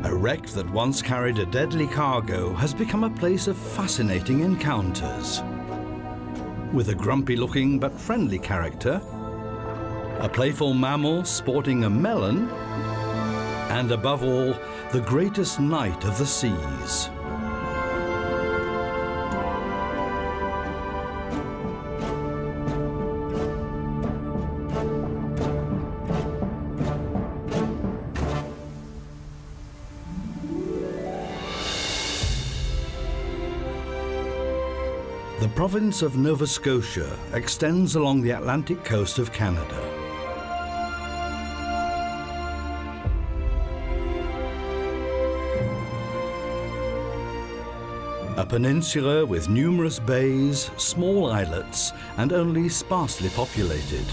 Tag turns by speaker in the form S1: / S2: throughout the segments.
S1: A wreck that once carried a deadly cargo has become a place of fascinating encounters. With a grumpy-looking but friendly character, a playful mammal sporting a melon, and above all, the greatest knight of the seas. The province of Nova Scotia extends along the Atlantic coast of Canada. A peninsula with numerous bays, small islets, and only sparsely populated.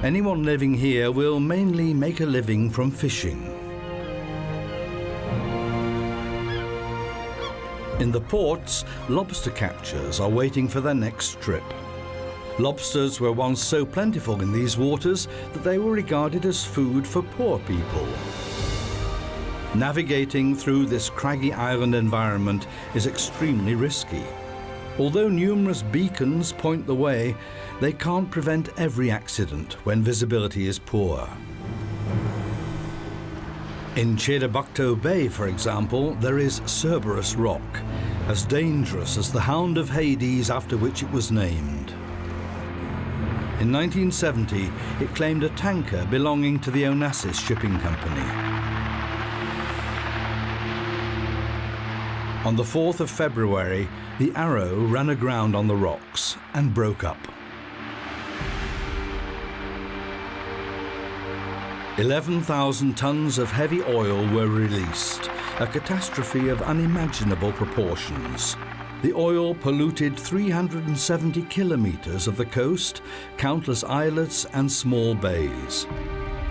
S1: Anyone living here will mainly make a living from fishing. In the ports, lobster catchers are waiting for their next trip. Lobsters were once so plentiful in these waters that they were regarded as food for poor people. Navigating through this craggy island environment is extremely risky. Although numerous beacons point the way, they can't prevent every accident when visibility is poor. In Chedabucto Bay, for example, there is Cerberus Rock, as dangerous as the Hound of Hades after which it was named. In 1970, it claimed a tanker belonging to the Onassis Shipping Company. On the 4th of February, the Arrow ran aground on the rocks and broke up. 11,000 tons of heavy oil were released, a catastrophe of unimaginable proportions. The oil polluted 370 kilometers of the coast, countless islets and small bays.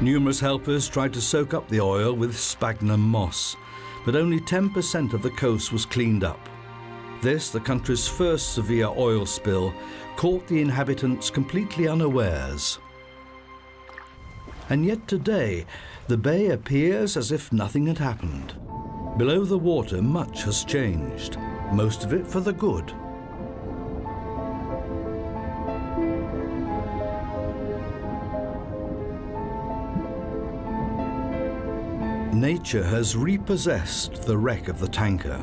S1: Numerous helpers tried to soak up the oil with sphagnum moss, but only 10% of the coast was cleaned up. This, the country's first severe oil spill, caught the inhabitants completely unawares. And yet today, the bay appears as if nothing had happened. Below the water, much has changed, most of it for the good. Nature has repossessed the wreck of the tanker.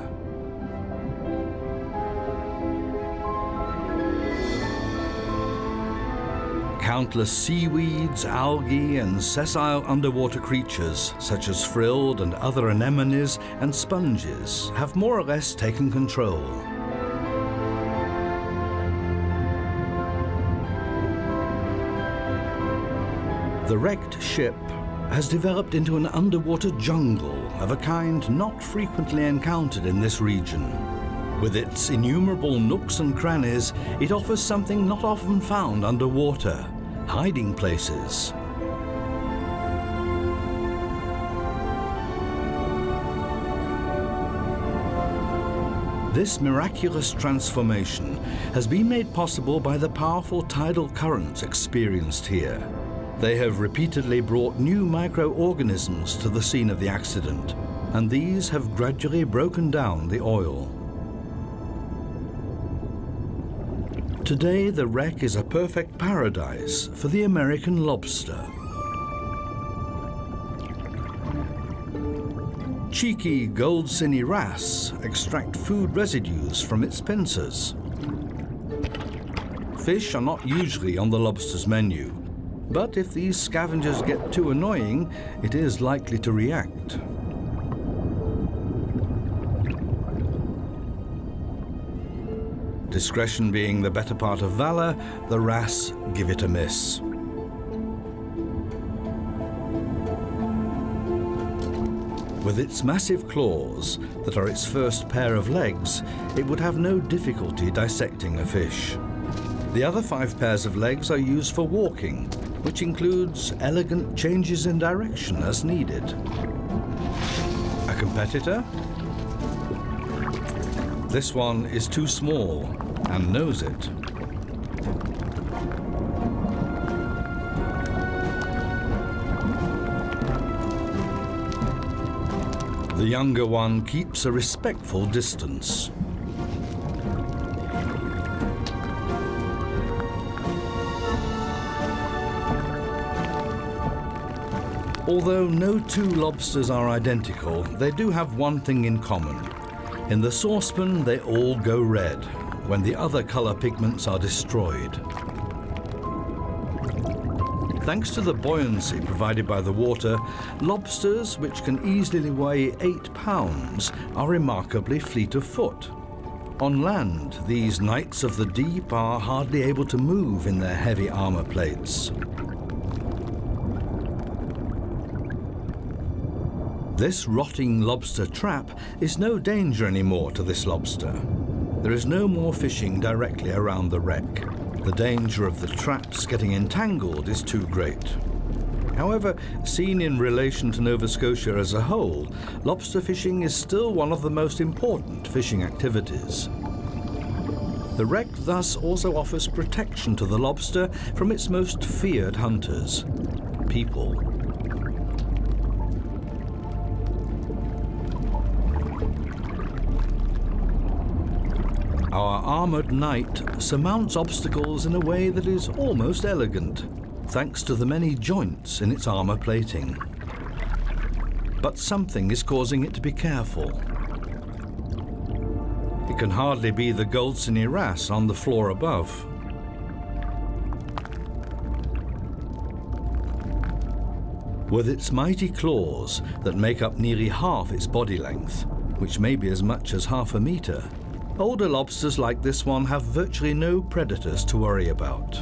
S1: Countless seaweeds, algae, and sessile underwater creatures, such as frilled and other anemones and sponges, have more or less taken control. The wrecked ship has developed into an underwater jungle of a kind not frequently encountered in this region. With its innumerable nooks and crannies, it offers something not often found underwater: hiding places. This miraculous transformation has been made possible by the powerful tidal currents experienced here. They have repeatedly brought new microorganisms to the scene of the accident, and these have gradually broken down the oil. Today, the wreck is a perfect paradise for the American lobster. Cheeky gold-cinny wrasse extract food residues from its pincers. Fish are not usually on the lobster's menu, but if these scavengers get too annoying, it is likely to react. Discretion being the better part of valor, the wrasse give it a miss. With its massive claws, that are its first pair of legs, it would have no difficulty dissecting a fish. The other 5 pairs of legs are used for walking, which includes elegant changes in direction as needed. A competitor? This one is too small and knows it. The younger one keeps a respectful distance. Although no two lobsters are identical, they do have one thing in common. In the saucepan, they all go red when the other color pigments are destroyed. Thanks to the buoyancy provided by the water, lobsters, which can easily weigh 8 pounds, are remarkably fleet of foot. On land, these knights of the deep are hardly able to move in their heavy armor plates. This rotting lobster trap is no danger anymore to this lobster. There is no more fishing directly around the wreck. The danger of the traps getting entangled is too great. However, seen in relation to Nova Scotia as a whole, lobster fishing is still one of the most important fishing activities. The wreck thus also offers protection to the lobster from its most feared hunters, people. Our armoured knight surmounts obstacles in a way that is almost elegant, thanks to the many joints in its armour plating. But something is causing it to be careful. It can hardly be the Goldsony wrasse on the floor above. With its mighty claws that make up nearly half its body length, which may be as much as half a metre, older lobsters like this one have virtually no predators to worry about.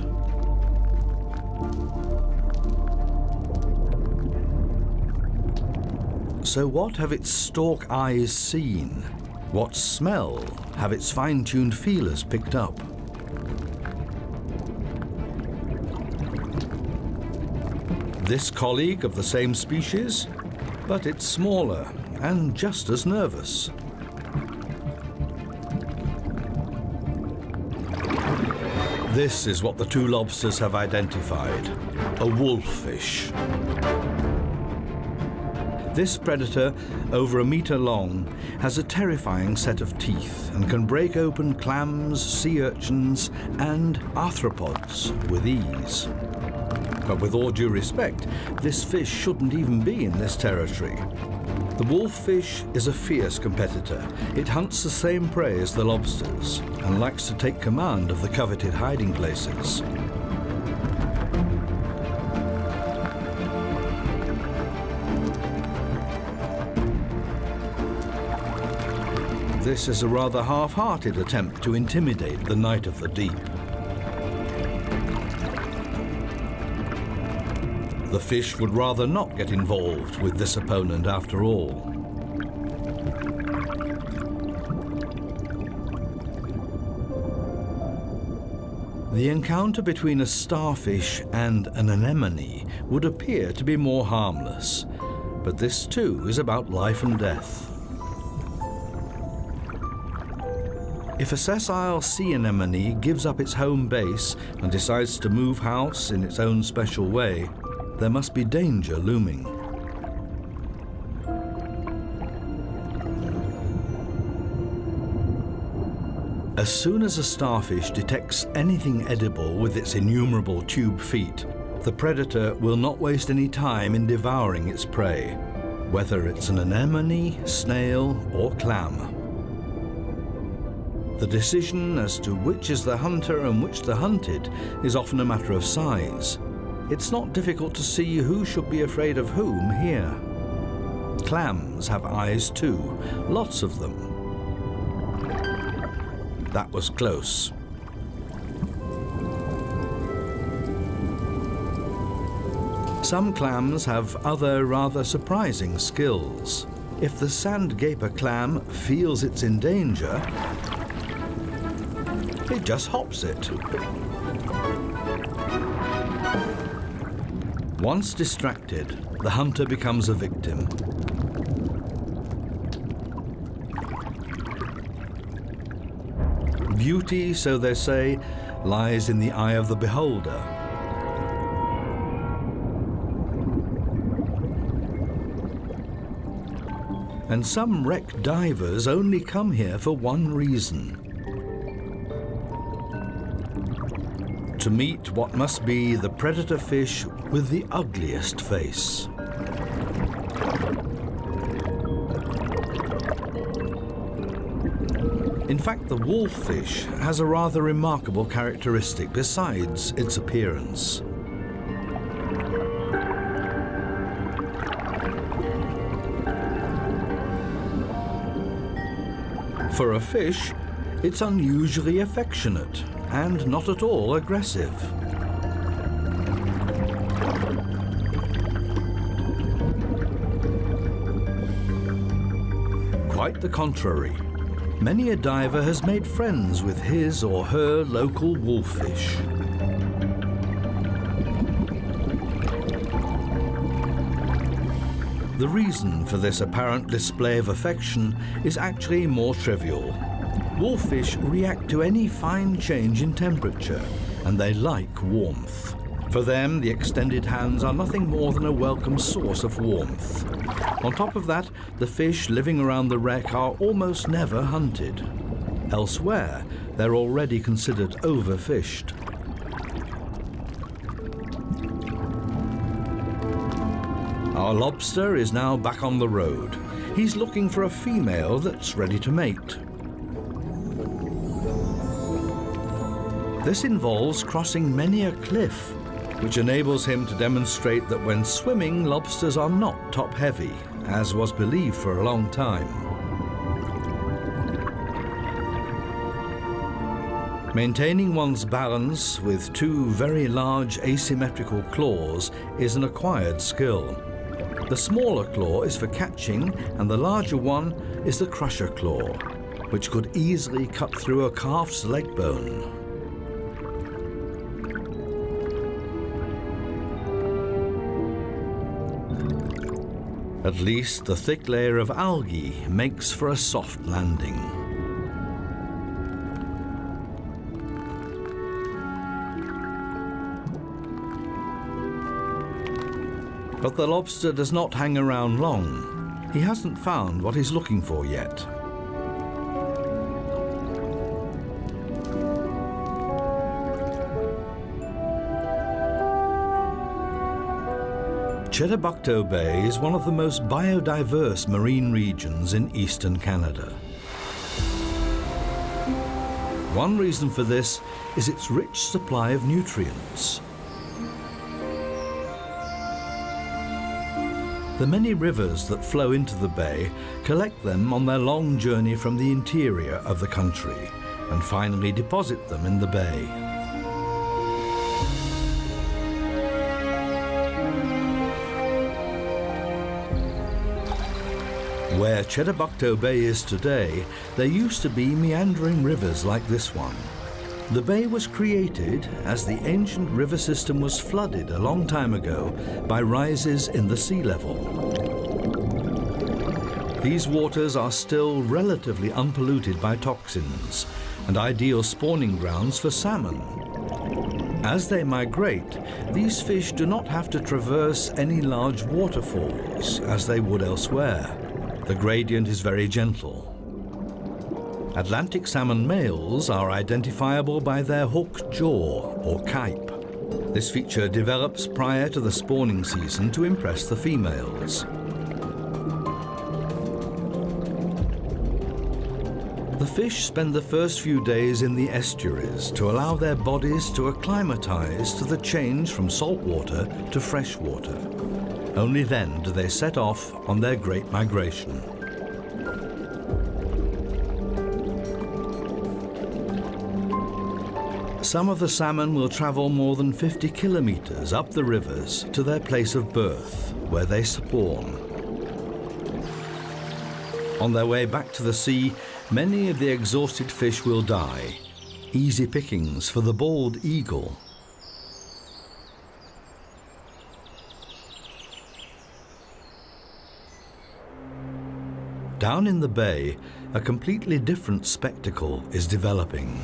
S1: So what have its stalk eyes seen? What smell have its fine-tuned feelers picked up? This colleague of the same species, but it's smaller and just as nervous. This is what the two lobsters have identified, a wolffish. This predator, over a metre long, has a terrifying set of teeth and can break open clams, sea urchins and arthropods with ease. But with all due respect, this fish shouldn't even be in this territory. The wolffish is a fierce competitor. It hunts the same prey as the lobsters and likes to take command of the coveted hiding places. This is a rather half-hearted attempt to intimidate the Knight of the Deep. The fish would rather not get involved with this opponent after all. The encounter between a starfish and an anemone would appear to be more harmless, but this too is about life and death. If a sessile sea anemone gives up its home base and decides to move house in its own special way, there must be danger looming. As soon as a starfish detects anything edible with its innumerable tube feet, the predator will not waste any time in devouring its prey, whether it's an anemone, snail, or clam. The decision as to which is the hunter and which the hunted is often a matter of size. It's not difficult to see who should be afraid of whom here. Clams have eyes too, lots of them. That was close. Some clams have other rather surprising skills. If the sandgaper clam feels it's in danger, it just hops it. Once distracted, the hunter becomes a victim. Beauty, so they say, lies in the eye of the beholder. And some wreck divers only come here for one reason: to meet what must be the predator fish with the ugliest face. In fact, the wolffish has a rather remarkable characteristic besides its appearance. For a fish, it's unusually affectionate and not at all aggressive. Quite the contrary. Many a diver has made friends with his or her local wolffish. The reason for this apparent display of affection is actually more trivial. Wolffish react to any fine change in temperature, and they like warmth. For them, the extended hands are nothing more than a welcome source of warmth. On top of that, the fish living around the wreck are almost never hunted. Elsewhere, they're already considered overfished. Our lobster is now back on the road. He's looking for a female that's ready to mate. This involves crossing many a cliff, which enables him to demonstrate that when swimming, lobsters are not top-heavy, as was believed for a long time. Maintaining one's balance with two very large asymmetrical claws is an acquired skill. The smaller claw is for catching, and the larger one is the crusher claw, which could easily cut through a calf's leg bone. At least the thick layer of algae makes for a soft landing. But the lobster does not hang around long. He hasn't found what he's looking for yet. Chedabucto Bay is one of the most biodiverse marine regions in eastern Canada. One reason for this is its rich supply of nutrients. The many rivers that flow into the bay collect them on their long journey from the interior of the country and finally deposit them in the bay. Where Chedabucto Bay is today, there used to be meandering rivers like this one. The bay was created as the ancient river system was flooded a long time ago by rises in the sea level. These waters are still relatively unpolluted by toxins and ideal spawning grounds for salmon. As they migrate, these fish do not have to traverse any large waterfalls as they would elsewhere. The gradient is very gentle. Atlantic salmon males are identifiable by their hooked jaw or cape. This feature develops prior to the spawning season to impress the females. The fish spend the first few days in the estuaries to allow their bodies to acclimatize to the change from salt water to fresh water. Only then do they set off on their great migration. Some of the salmon will travel more than 50 kilometers up the rivers to their place of birth, where they spawn. On their way back to the sea, many of the exhausted fish will die. Easy pickings for the bald eagle. Down in the bay, a completely different spectacle is developing.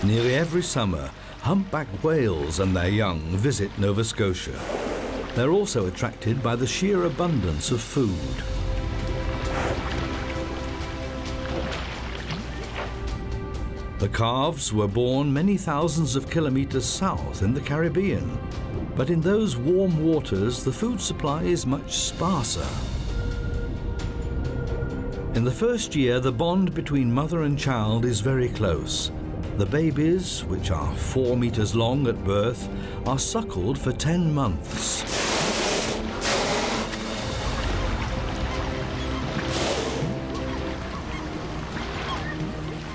S1: Nearly every summer, Humpback whales and their young visit Nova Scotia. They're also attracted by the sheer abundance of food. The calves were born many thousands of kilometers south in the Caribbean, but in those warm waters the food supply is much sparser. In the first year, the bond between mother and child is very close. The babies, which are 4 meters long at birth, are suckled for 10 months.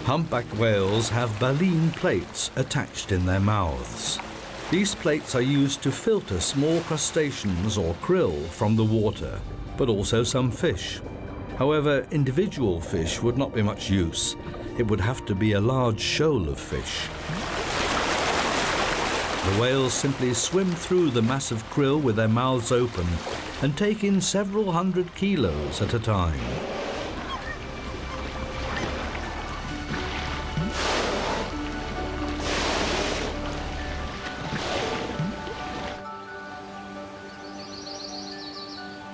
S1: Humpback whales have baleen plates attached in their mouths. These plates are used to filter small crustaceans or krill from the water, but also some fish. However, individual fish would not be much use. It would have to be a large shoal of fish. The whales simply swim through the massive krill with their mouths open and take in several hundred kilos at a time.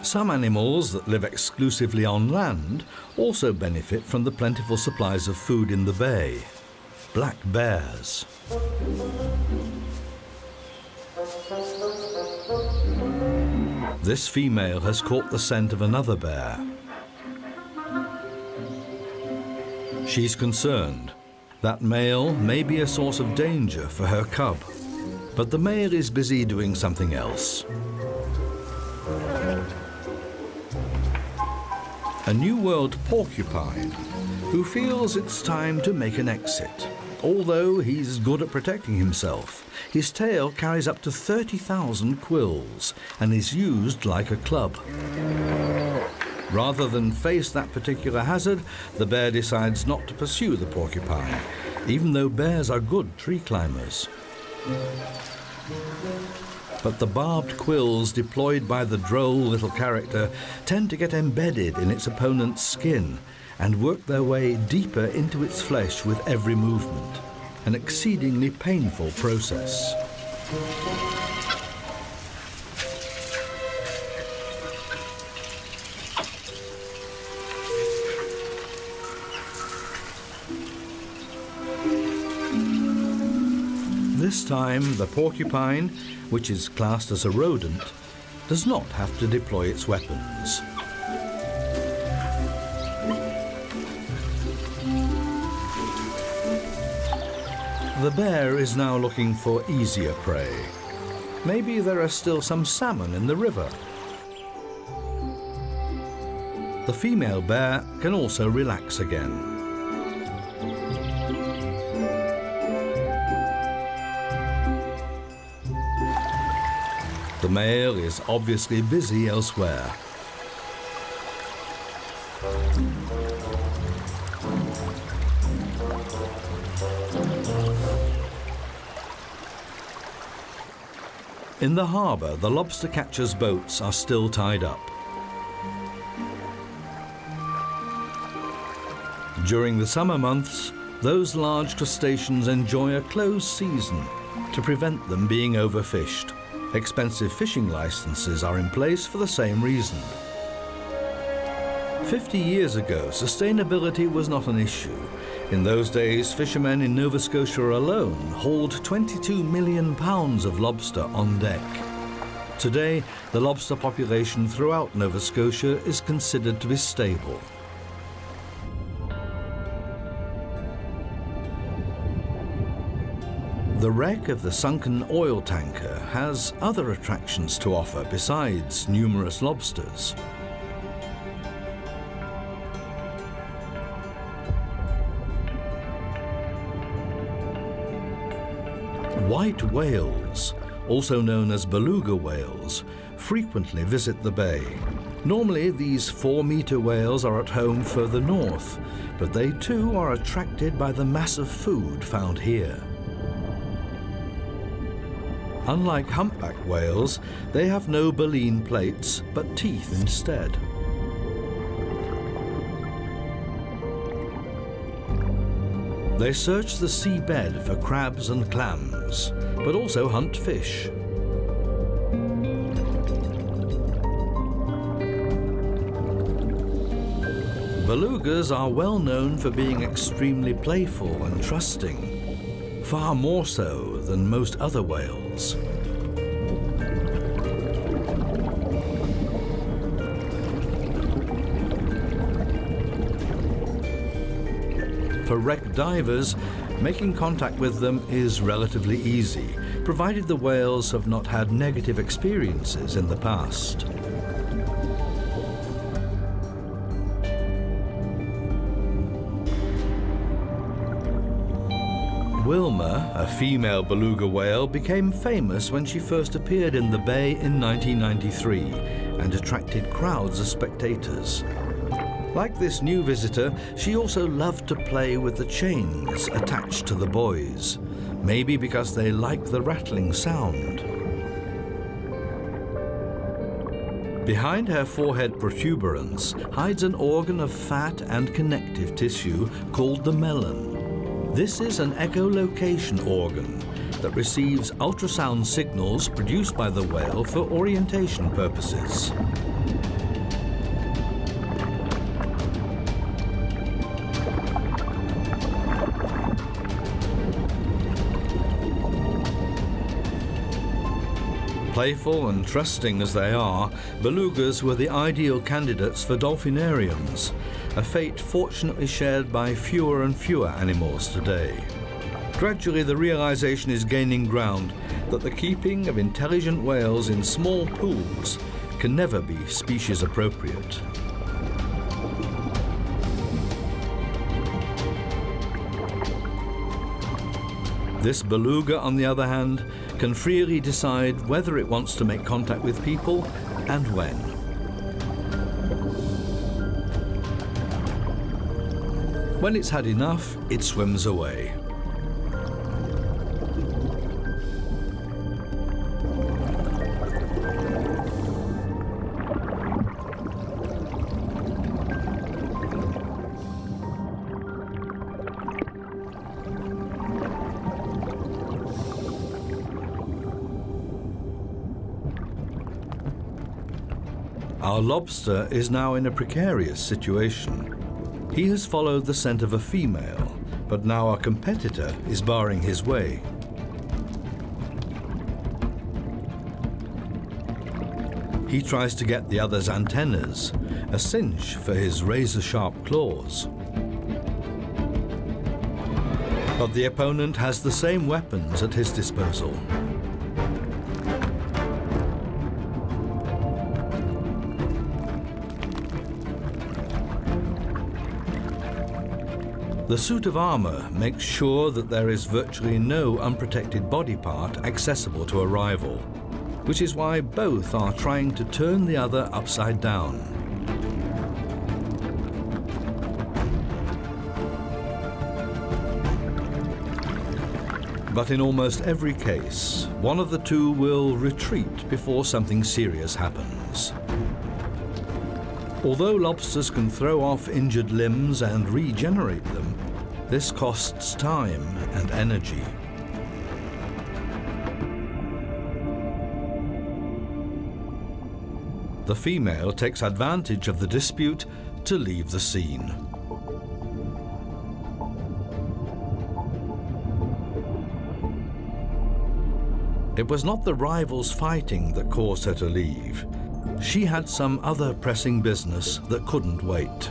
S1: Some animals that live exclusively on land also benefit from the plentiful supplies of food in the bay. Black bears. This female has caught the scent of another bear. She's concerned. That male may be a source of danger for her cub, but the male is busy doing something else. A New World porcupine who feels it's time to make an exit. Although he's good at protecting himself, his tail carries up to 30,000 quills and is used like a club. Rather than face that particular hazard, the bear decides not to pursue the porcupine, even though bears are good tree climbers. But the barbed quills deployed by the droll little character tend to get embedded in its opponent's skin and work their way deeper into its flesh with every movement, an exceedingly painful process. This time, the porcupine, which is classed as a rodent, does not have to deploy its weapons. The bear is now looking for easier prey. Maybe there are still some salmon in the river. The female bear can also relax again. The male is obviously busy elsewhere. In the harbour, the lobster catchers' boats are still tied up. During the summer months, those large crustaceans enjoy a closed season to prevent them being overfished. Expensive fishing licenses are in place for the same reason. 50 years ago, sustainability was not an issue. In those days, fishermen in Nova Scotia alone hauled 22 million pounds of lobster on deck. Today, the lobster population throughout Nova Scotia is considered to be stable. The wreck of the sunken oil tanker has other attractions to offer besides numerous lobsters. White whales, also known as beluga whales, frequently visit the bay. Normally, these 4-meter whales are at home further north, but they too are attracted by the massive food found here. Unlike humpback whales, they have no baleen plates, but teeth instead. They search the seabed for crabs and clams, but also hunt fish. Belugas are well known for being extremely playful and trusting, far more so than most other whales. For wreck divers, making contact with them is relatively easy, provided the whales have not had negative experiences in the past. Wilma, a female beluga whale, became famous when she first appeared in the bay in 1993 and attracted crowds of spectators. Like this new visitor, she also loved to play with the chains attached to the buoys, maybe because they like the rattling sound. Behind her forehead protuberance hides an organ of fat and connective tissue called the melon. This is an echolocation organ that receives ultrasound signals produced by the whale for orientation purposes. Playful and trusting as they are, belugas were the ideal candidates for dolphinariums, a fate fortunately shared by fewer and fewer animals today. Gradually, the realization is gaining ground that the keeping of intelligent whales in small pools can never be species appropriate. This beluga, on the other hand, can freely decide whether it wants to make contact with people and when. When it's had enough, it swims away. Our lobster is now in a precarious situation. He has followed the scent of a female, but now our competitor is barring his way. He tries to get the other's antennas, a cinch for his razor-sharp claws. But the opponent has the same weapons at his disposal. The suit of armor makes sure that there is virtually no unprotected body part accessible to a rival, which is why both are trying to turn the other upside down. But in almost every case, one of the two will retreat before something serious happens. Although lobsters can throw off injured limbs and regenerate them, this costs time and energy. The female takes advantage of the dispute to leave the scene. It was not the rivals fighting that caused her to leave. She had some other pressing business that couldn't wait.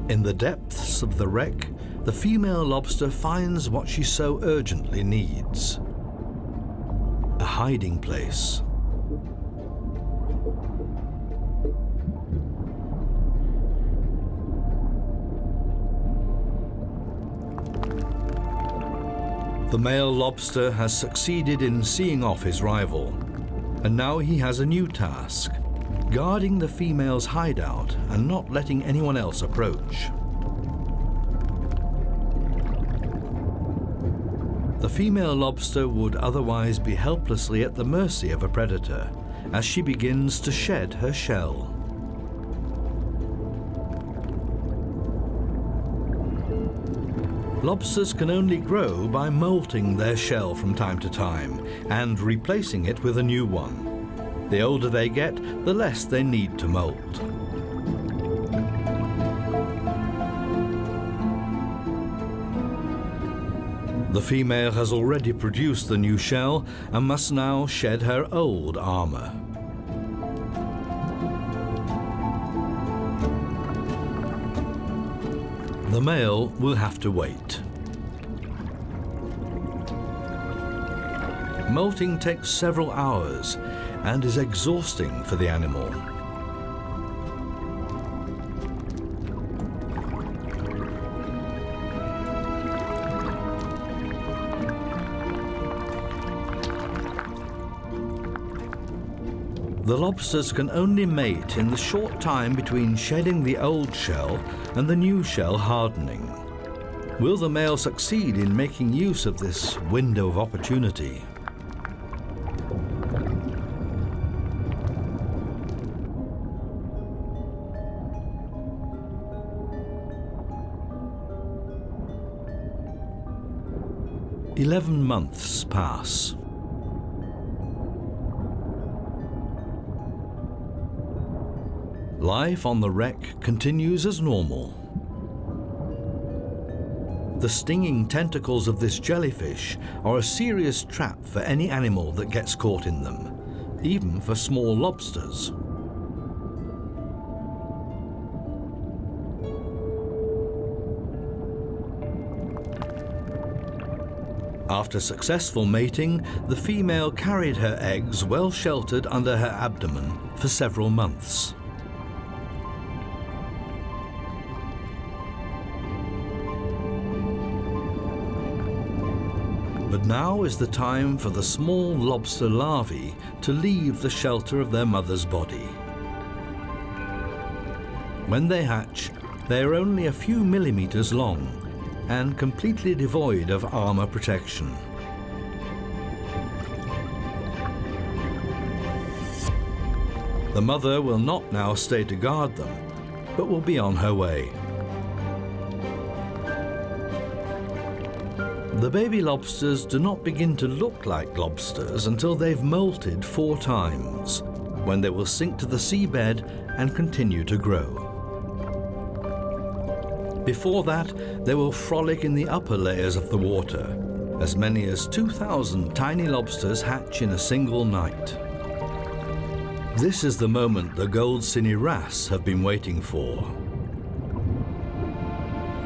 S1: In the depths of the wreck, the female lobster finds what she so urgently needs: a hiding place. The male lobster has succeeded in seeing off his rival, and now he has a new task: guarding the female's hideout and not letting anyone else approach. The female lobster would otherwise be helplessly at the mercy of a predator as she begins to shed her shell. Lobsters can only grow by molting their shell from time to time and replacing it with a new one. The older they get, the less they need to molt. The female has already produced the new shell and must now shed her old armor. The male will have to wait. Molting takes several hours and is exhausting for the animal. The lobsters can only mate in the short time between shedding the old shell and the new shell hardening. Will the male succeed in making use of this window of opportunity? "11 months pass. Life on the wreck continues as normal. The stinging tentacles of this jellyfish are a serious trap for any animal that gets caught in them, even for small lobsters. After successful mating, the female carried her eggs well sheltered under her abdomen for several months. But now is the time for the small lobster larvae to leave the shelter of their mother's body. When they hatch, they are only a few millimeters long and completely devoid of armor protection. The mother will not now stay to guard them, but will be on her way. The baby lobsters do not begin to look like lobsters until they've molted 4 times, when they will sink to the seabed and continue to grow. Before that, they will frolic in the upper layers of the water. As many as 2,000 tiny lobsters hatch in a single night. This is the moment the gold cineras have been waiting for.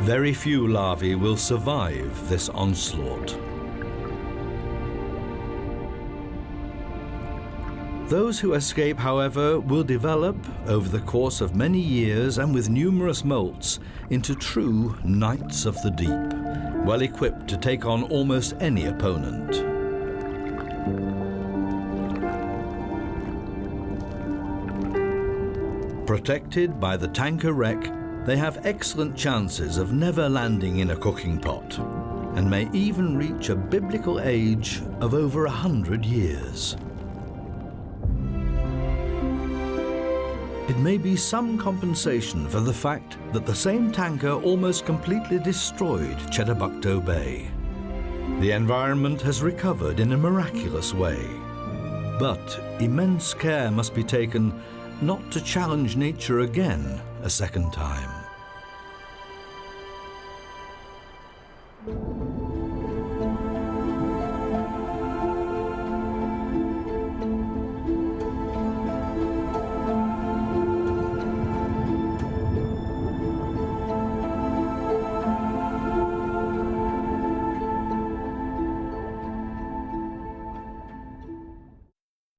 S1: Very few larvae will survive this onslaught. Those who escape, however, will develop, over the course of many years and with numerous molts, into true knights of the deep, well equipped to take on almost any opponent. Protected by the tanker wreck, they have excellent chances of never landing in a cooking pot, and may even reach a biblical age of over 100 years. It may be some compensation for the fact that the same tanker almost completely destroyed Chedabucto Bay. The environment has recovered in a miraculous way, but immense care must be taken not to challenge nature again a second time.